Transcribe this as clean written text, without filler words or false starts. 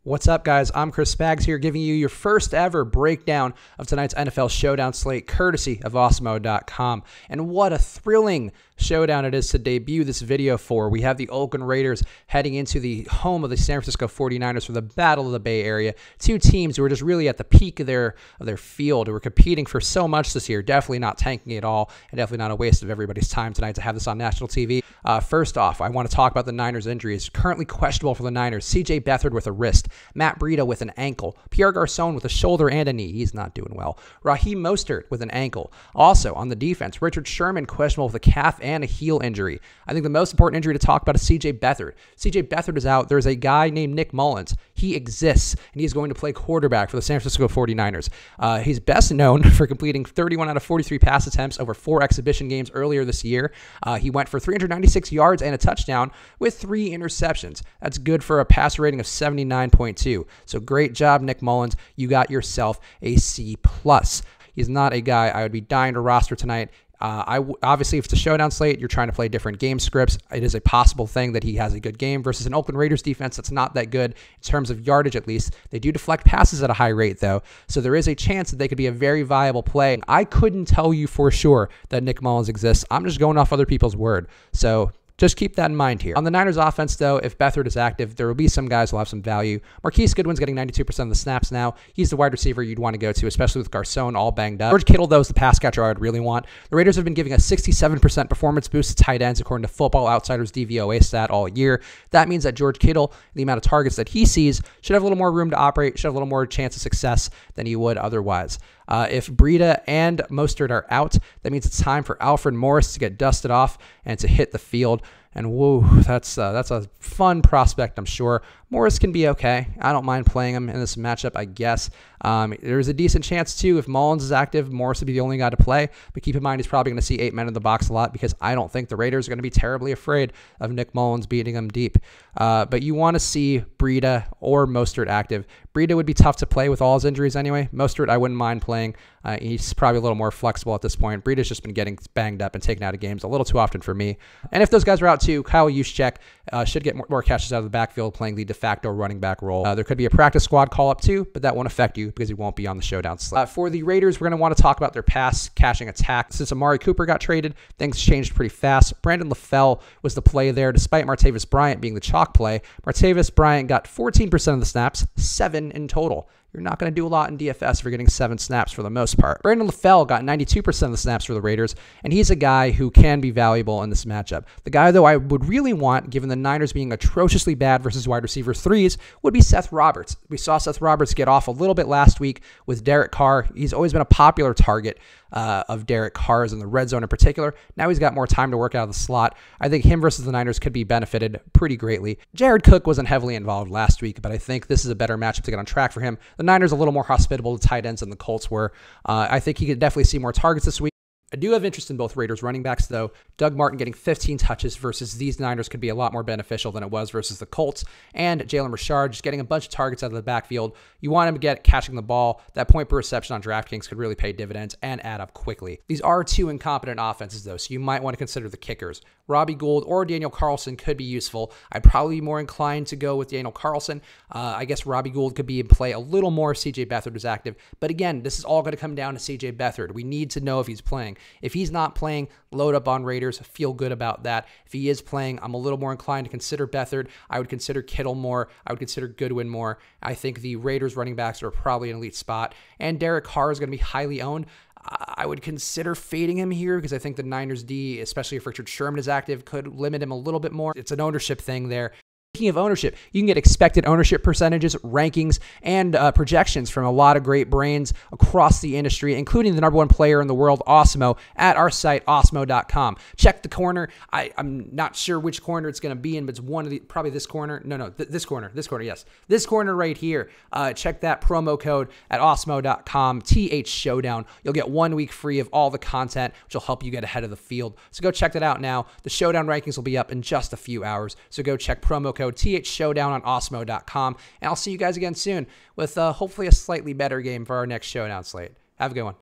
What's up, guys? I'm Chris Spags here, giving you your first ever breakdown of tonight's NFL Showdown slate, courtesy of Awesemo.com. And what a thrilling showdown it is to debut this video for. We have the Oakland Raiders heading into the home of the San Francisco 49ers for the Battle of the Bay Area. Two teams who are just really at the peak of their field, who are competing for so much this year. Definitely not tanking at all, and definitely not a waste of everybody's time tonight to have this on national TV. First off, I want to talk about the Niners' injuries. Currently questionable for the Niners: C.J. Beathard with a wrist, Matt Breida with an ankle, Pierre Garçon with a shoulder and a knee. He's not doing well. Raheem Mostert with an ankle. Also, on the defense, Richard Sherman questionable with a calf and a heel injury. I think the most important injury to talk about is C.J. Beathard. C.J. Beathard is out. There's a guy named Nick Mullins. He exists, and he's going to play quarterback for the San Francisco 49ers. He's best known for completing 31 out of 43 pass attempts over 4 exhibition games earlier this year. He went for 396 yards and a touchdown with 3 interceptions. That's good for a passer rating of 79.2. So great job, Nick Mullins. You got yourself a C+. He's not a guy I would be dying to roster tonight. Obviously, if it's a showdown slate, you're trying to play different game scripts. It is a possible thing that he has a good game versus an Oakland Raiders defense that's not that good in terms of yardage, at least. They do deflect passes at a high rate, though, so there is a chance that they could be a very viable play. I couldn't tell you for sure that Nick Mullins exists. I'm just going off other people's word. So just keep that in mind here. On the Niners offense, though, if Beathard is active, there will be some guys who will have some value. Marquise Goodwin's getting 92% of the snaps now. He's the wide receiver you'd want to go to, especially with Garçon all banged up. George Kittle, though, is the pass catcher I would really want. The Raiders have been giving a 67% performance boost to tight ends, according to Football Outsiders' DVOA stat all year. That means that George Kittle, the amount of targets that he sees, should have a little more room to operate, should have a little more chance of success than he would otherwise. If Breida and Mostert are out, that means it's time for Alfred Morris to get dusted off and to hit the field. And whoa, that's a fun prospect, I'm sure. Morris can be okay. I don't mind playing him in this matchup, I guess. There's a decent chance, too, if Mullins is active, Morris would be the only guy to play. But keep in mind, he's probably going to see 8 men in the box a lot because I don't think the Raiders are going to be terribly afraid of Nick Mullins beating him deep. But you want to see Breida or Mostert active. Breida would be tough to play with all his injuries anyway. Mostert, I wouldn't mind playing. He's probably a little more flexible at this point. Breida's just been getting banged up and taken out of games a little too often for me. And if those guys are out too, Kyle Juszczyk should get more catches out of the backfield, playing the de facto running back role. There could be a practice squad call up too, but that won't affect you because he won't be on the showdown slate. For the Raiders, we're going to want to talk about their pass catching attack. Since Amari Cooper got traded, things changed pretty fast. Brandon LaFell was the play there, despite Martavis Bryant being the chalk play. Martavis Bryant got 14% of the snaps, 7 in total. You're not going to do a lot in DFS if you're getting 7 snaps for the most part. Brandon LaFell got 92% of the snaps for the Raiders, and he's a guy who can be valuable in this matchup. The guy, though, I would really want, given the Niners being atrociously bad versus wide receiver threes, would be Seth Roberts. We saw Seth Roberts get off a little bit last week with Derek Carr. He's always been a popular target of Derek Carr's in the red zone in particular. Now he's got more time to work out of the slot. I think him versus the Niners could be benefited pretty greatly. Jared Cook wasn't heavily involved last week, but I think this is a better matchup to get on track for him. The Niners a little more hospitable to tight ends than the Colts were. I think he could definitely see more targets this week. I do have interest in both Raiders running backs, though. Doug Martin getting 15 touches versus these Niners could be a lot more beneficial than it was versus the Colts. And Jalen Richard just getting a bunch of targets out of the backfield. You want him to get catching the ball. That point per reception on DraftKings could really pay dividends and add up quickly. These are 2 incompetent offenses, though, so you might want to consider the kickers. Robbie Gould or Daniel Carlson could be useful. I'd probably be more inclined to go with Daniel Carlson. I guess Robbie Gould could be in play a little more if C.J. Beathard is active. But again, this is all going to come down to C.J. Beathard. We need to know if he's playing. If he's not playing, load up on Raiders. Feel good about that. If he is playing, I'm a little more inclined to consider Beathard. I would consider Kittle more. I would consider Goodwin more. I think the Raiders running backs are probably an elite spot. And Derek Carr is going to be highly owned. I would consider fading him here because I think the Niners D, especially if Richard Sherman is active, could limit him a little bit more. It's an ownership thing there. Speaking of ownership, you can get expected ownership percentages, rankings, and projections from a lot of great brains across the industry, including the #1 player in the world, Awesemo, at our site, Awesemo.com. Check the corner. I'm not sure which corner it's going to be in, but it's one of the, probably this corner. No, this corner, yes. This corner right here. Check that promo code at Awesemo.com, TH Showdown. You'll get 1 week free of all the content, which will help you get ahead of the field. So go check that out now. The Showdown rankings will be up in just a few hours, so go check promo code TH Showdown on Awesemo.com, and I'll see you guys again soon with hopefully a slightly better game for our next Showdown slate. Have a good one.